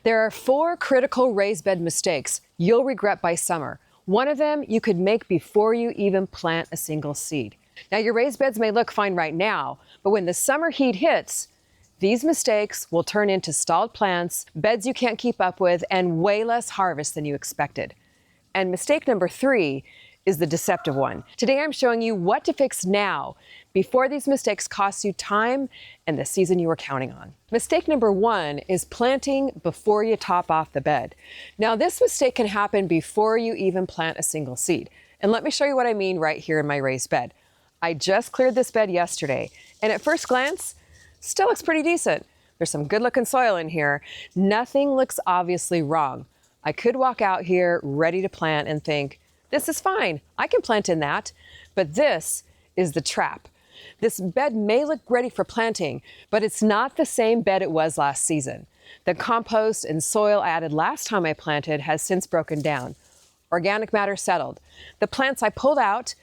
There are 4 critical raised bed mistakes you'll regret by summer. One of them you could make before you even plant a single seed. Now, your raised beds may look fine right now, but when the summer heat hits, these mistakes will turn into stalled plants, beds you can't keep up with, and way less harvest than you expected. And mistake number 3 is the deceptive one. Today, I'm showing you what to fix now before these mistakes cost you time and the season you were counting on. Mistake number 1 is planting before you top off the bed. Now, this mistake can happen before you even plant a single seed. And let me show you what I mean right here in my raised bed. I just cleared this bed yesterday, and at first glance, still looks pretty decent. There's some good looking soil in here. Nothing looks obviously wrong. I could walk out here ready to plant and think, this is fine, I can plant in that. But this is the trap. This bed may look ready for planting, but it's not the same bed it was last season. The compost and soil I added last time I planted has since broken down. Organic matter settled. The plants I pulled out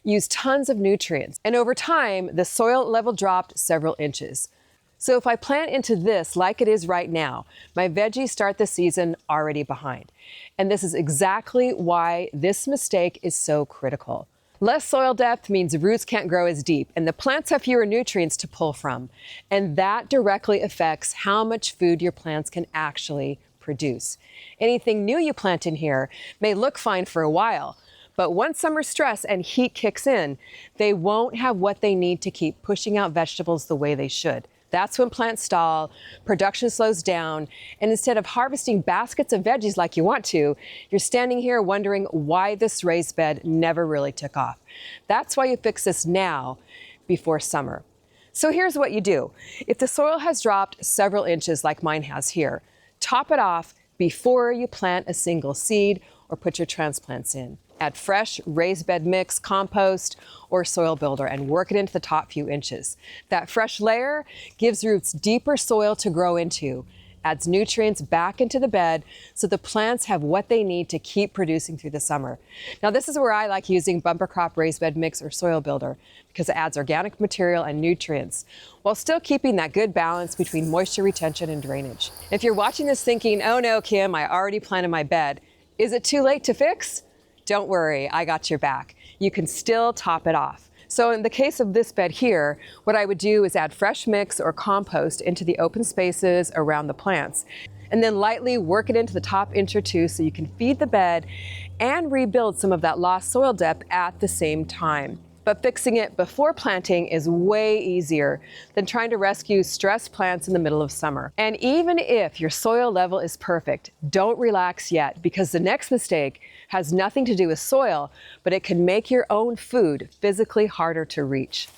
used tons of nutrients, and over time, the soil level dropped several inches. So if I plant into this like it is right now, my veggies start the season already behind. And this is exactly why this mistake is so critical. Less soil depth means roots can't grow as deep, and the plants have fewer nutrients to pull from. And that directly affects how much food your plants can actually produce. Anything new you plant in here may look fine for a while, but once summer stress and heat kicks in, they won't have what they need to keep pushing out vegetables the way they should. That's when plants stall, production slows down, and instead of harvesting baskets of veggies like you want to, you're standing here wondering why this raised bed never really took off. That's why you fix this now before summer. So here's what you do. If the soil has dropped several inches like mine has here, top it off before you plant a single seed or put your transplants in. Add fresh raised bed mix, compost, or soil builder and work it into the top few inches. That fresh layer gives roots deeper soil to grow into, adds nutrients back into the bed so the plants have what they need to keep producing through the summer. Now, this is where I like using bumper crop raised bed mix or soil builder because it adds organic material and nutrients while still keeping that good balance between moisture retention and drainage. If you're watching this thinking, oh no, Kim, I already planted my bed, is it too late to fix? Don't worry, I got your back. You can still top it off. So in the case of this bed here, what I would do is add fresh mix or compost into the open spaces around the plants, and then lightly work it into the top inch or two so you can feed the bed and rebuild some of that lost soil depth at the same time. But fixing it before planting is way easier than trying to rescue stressed plants in the middle of summer. And even if your soil level is perfect, don't relax yet, because the next mistake has nothing to do with soil, but it can make your own food physically harder to reach.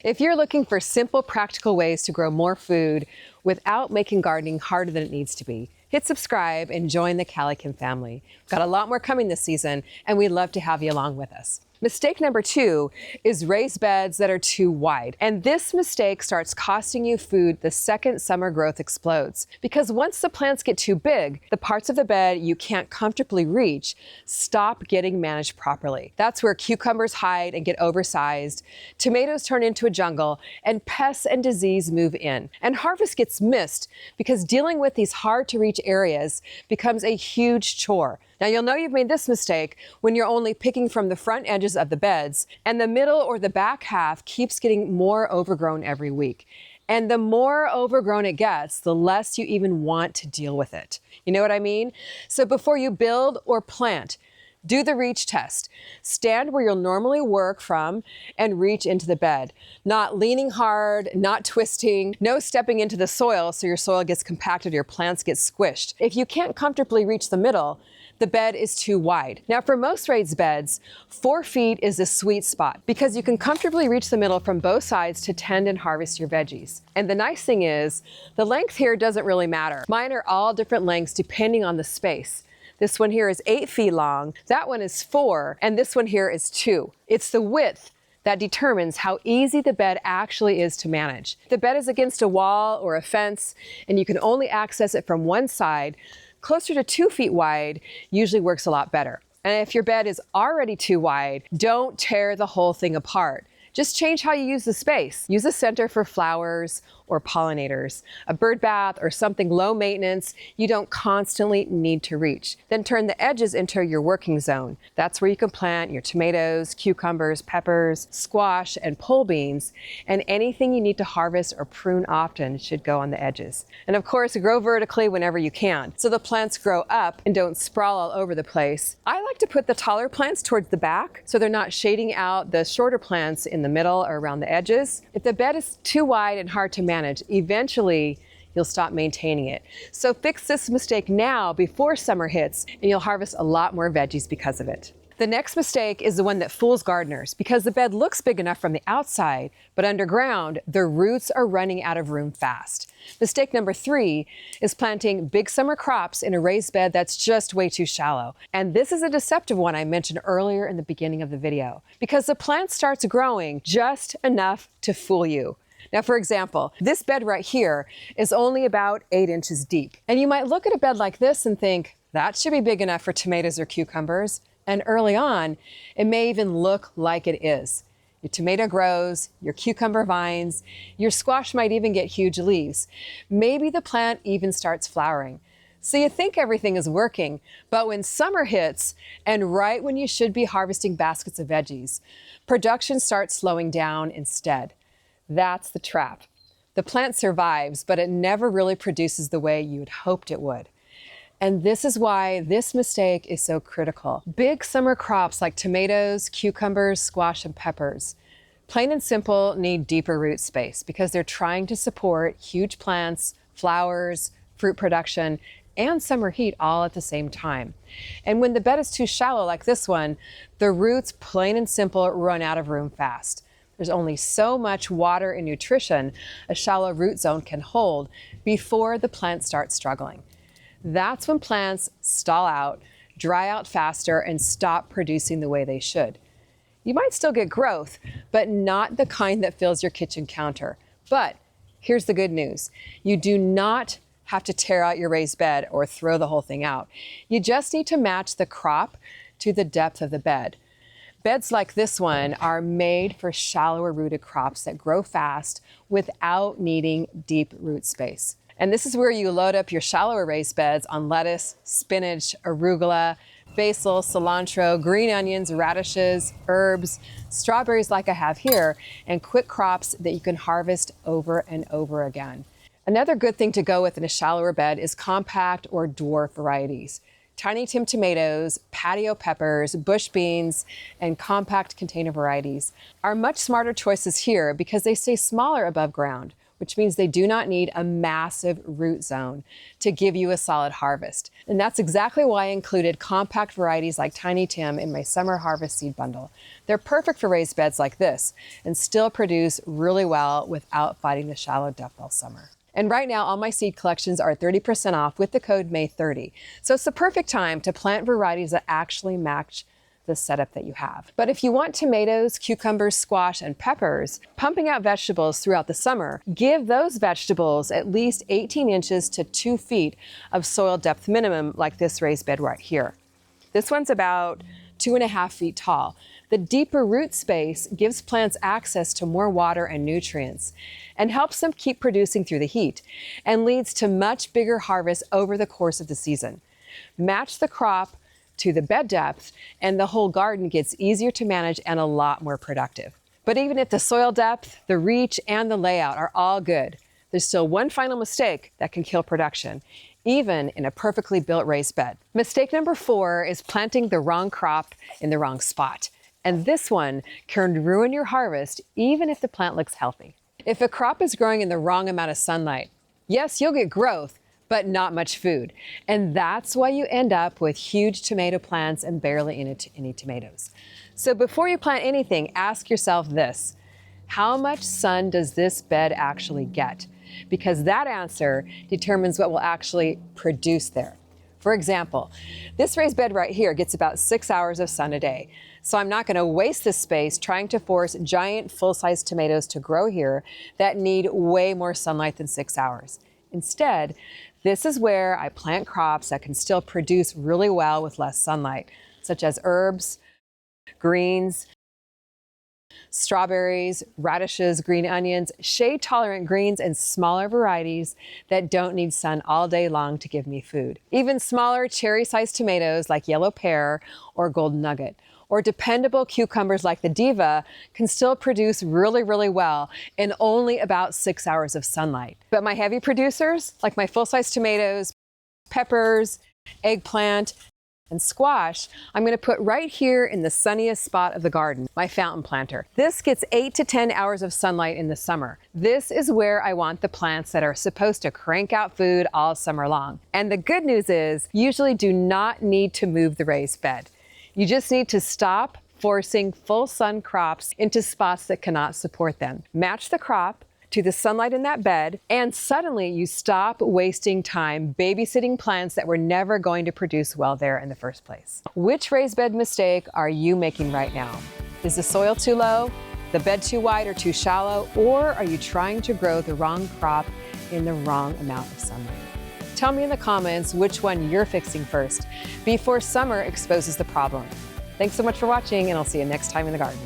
If you're looking for simple, practical ways to grow more food without making gardening harder than it needs to be, hit subscribe and join the CaliKim family. We've got a lot more coming this season, and we'd love to have you along with us. Mistake number 2 is raised beds that are too wide. And this mistake starts costing you food the second summer growth explodes. Because once the plants get too big, the parts of the bed you can't comfortably reach stop getting managed properly. That's where cucumbers hide and get oversized, tomatoes turn into a jungle, and pests and disease move in. And harvest gets missed because dealing with these hard to reach areas becomes a huge chore. Now, you'll know you've made this mistake when you're only picking from the front edges of the beds, and the middle or the back half keeps getting more overgrown every week. And the more overgrown it gets, the less you even want to deal with it. You know what I mean? So before you build or plant, do the reach test. Stand where you'll normally work from and reach into the bed. Not leaning hard, not twisting, no stepping into the soil so your soil gets compacted or your plants get squished. If you can't comfortably reach the middle, the bed is too wide. Now, for most raised beds, 4 feet is the sweet spot because you can comfortably reach the middle from both sides to tend and harvest your veggies. And the nice thing is, the length here doesn't really matter. Mine are all different lengths depending on the space. This one here is 8 feet long, that one is 4, and this one here is 2. It's the width that determines how easy the bed actually is to manage. If the bed is against a wall or a fence, and you can only access it from one side, closer to 2 feet wide usually works a lot better. And if your bed is already too wide, don't tear the whole thing apart. Just change how you use the space. Use a center for flowers or pollinators, a bird bath, or something low maintenance you don't constantly need to reach. Then turn the edges into your working zone. That's where you can plant your tomatoes, cucumbers, peppers, squash, and pole beans, and anything you need to harvest or prune often should go on the edges. And of course, grow vertically whenever you can, so the plants grow up and don't sprawl all over the place. I like to put the taller plants towards the back so they're not shading out the shorter plants in the middle or around the edges. If the bed is too wide and hard to manage, eventually you'll stop maintaining it. So fix this mistake now before summer hits, and you'll harvest a lot more veggies because of it. The next mistake is the one that fools gardeners because the bed looks big enough from the outside, but underground, the roots are running out of room fast. Mistake number 3 is planting big summer crops in a raised bed that's just way too shallow. And this is a deceptive one I mentioned earlier in the beginning of the video, because the plant starts growing just enough to fool you. Now, for example, this bed right here is only about 8 inches deep. And you might look at a bed like this and think, that should be big enough for tomatoes or cucumbers. And early on, it may even look like it is. Your tomato grows, your cucumber vines, your squash might even get huge leaves. Maybe the plant even starts flowering. So you think everything is working, but when summer hits, and right when you should be harvesting baskets of veggies, production starts slowing down instead. That's the trap. The plant survives, but it never really produces the way you had hoped it would. And this is why this mistake is so critical. Big summer crops like tomatoes, cucumbers, squash, and peppers, plain and simple, need deeper root space because they're trying to support huge plants, flowers, fruit production, and summer heat all at the same time. And when the bed is too shallow like this one, the roots, plain and simple, run out of room fast. There's only so much water and nutrition a shallow root zone can hold before the plant starts struggling. That's when plants stall out, dry out faster, and stop producing the way they should. You might still get growth, but not the kind that fills your kitchen counter. But here's the good news. You do not have to tear out your raised bed or throw the whole thing out. You just need to match the crop to the depth of the bed. Beds like this one are made for shallower rooted crops that grow fast without needing deep root space. And this is where you load up your shallower raised beds on lettuce, spinach, arugula, basil, cilantro, green onions, radishes, herbs, strawberries like I have here, and quick crops that you can harvest over and over again. Another good thing to go with in a shallower bed is compact or dwarf varieties. Tiny Tim tomatoes, patio peppers, bush beans, and compact container varieties are much smarter choices here because they stay smaller above ground, which means they do not need a massive root zone to give you a solid harvest. And that's exactly why I included compact varieties like Tiny Tim in my summer harvest seed bundle. They're perfect for raised beds like this and still produce really well without fighting the shallow depth all summer. And right now, all my seed collections are 30% off with the code May30. So it's the perfect time to plant varieties that actually match the setup that you have. But if you want tomatoes, cucumbers, squash, and peppers, pumping out vegetables throughout the summer, give those vegetables at least 18 inches to 2 feet of soil depth minimum like this raised bed right here. This one's about 2.5 feet tall. The deeper root space gives plants access to more water and nutrients and helps them keep producing through the heat and leads to much bigger harvests over the course of the season. Match the crop to the bed depth and the whole garden gets easier to manage and a lot more productive. But even if the soil depth, the reach, and the layout are all good, there's still one final mistake that can kill production, even in a perfectly built raised bed. Mistake number 4 is planting the wrong crop in the wrong spot. And this one can ruin your harvest even if the plant looks healthy. If a crop is growing in the wrong amount of sunlight, yes, you'll get growth, but not much food. And that's why you end up with huge tomato plants and barely any tomatoes. So before you plant anything, ask yourself this: how much sun does this bed actually get? Because that answer determines what will actually produce there. For example, this raised bed right here gets about 6 hours of sun a day. So I'm not going to waste this space trying to force giant full-size tomatoes to grow here that need way more sunlight than 6 hours. Instead, this is where I plant crops that can still produce really well with less sunlight, such as herbs, greens, Strawberries, radishes, green onions, shade-tolerant greens, and smaller varieties that don't need sun all day long to give me food. Even smaller cherry-sized tomatoes like yellow pear or golden nugget, or dependable cucumbers like the Diva can still produce really, really well in only about 6 hours of sunlight. But my heavy producers, like my full-size tomatoes, peppers, eggplant, and squash, I'm going to put right here in the sunniest spot of the garden, my fountain planter. This gets 8 to 10 hours of sunlight in the summer. This is where I want the plants that are supposed to crank out food all summer long. And the good news is, you usually do not need to move the raised bed. You just need to stop forcing full sun crops into spots that cannot support them. Match the crop to the sunlight in that bed, and suddenly you stop wasting time babysitting plants that were never going to produce well there in the first place. Which raised bed mistake are you making right now? Is the soil too low, the bed too wide or too shallow, or are you trying to grow the wrong crop in the wrong amount of sunlight? Tell me in the comments which one you're fixing first before summer exposes the problem. Thanks so much for watching, and I'll see you next time in the garden.